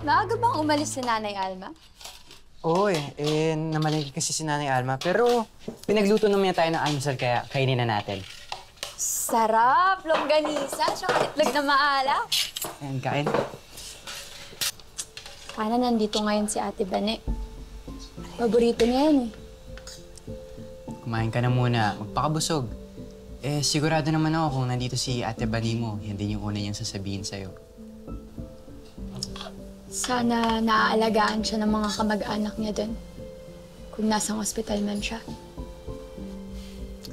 Maaga bang umalis si Nanay Alma? Oo namalengke kasi si Nanay Alma. Pero pinagluto naman tayo ng almusal kaya kainin na natin. Sarap! Longganisa, tsaka itlog na maala. Ayan, kain. Sana nandito ngayon si Ate Bane. Paborito niya yan eh. Kumain ka na muna. Magpakabusog. Sigurado naman ako kung nandito si Ate Bani mo, yan din yung una niyang sasabihin sa'yo. Sana naaalagaan siya ng mga kamag-anak niya doon. Kung nasang ospital man siya.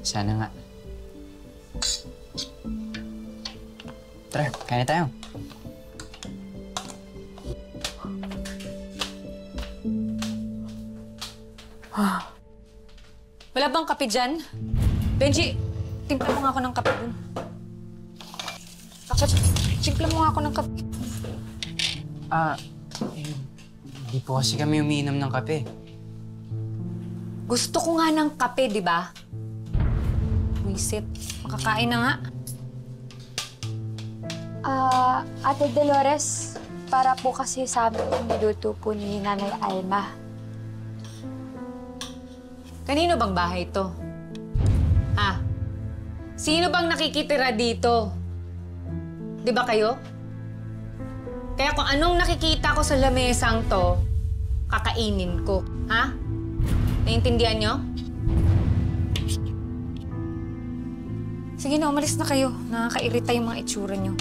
Sana nga. Tara, kain na tayo. Wala bang kape dyan? Benji, timpla mo nga ako ng kape dun. Bakit? Timpla mo nga ako ng kape. Hindi po kasi kami umiinom ng kape. Gusto ko nga ng kape, di ba? Wisit, makakain na nga. Ate Dolores, para po kasi sa amin yung niluto po ni Nanay Alma. Kanino bang bahay to? Ha? Sino bang nakikitira dito? Di ba kayo? Kaya kung anong nakikita ko sa lamesang to, kakainin ko. Ha? Naiintindihan nyo? Sige na, umalis na kayo. Nakakairita yung mga itsura nyo.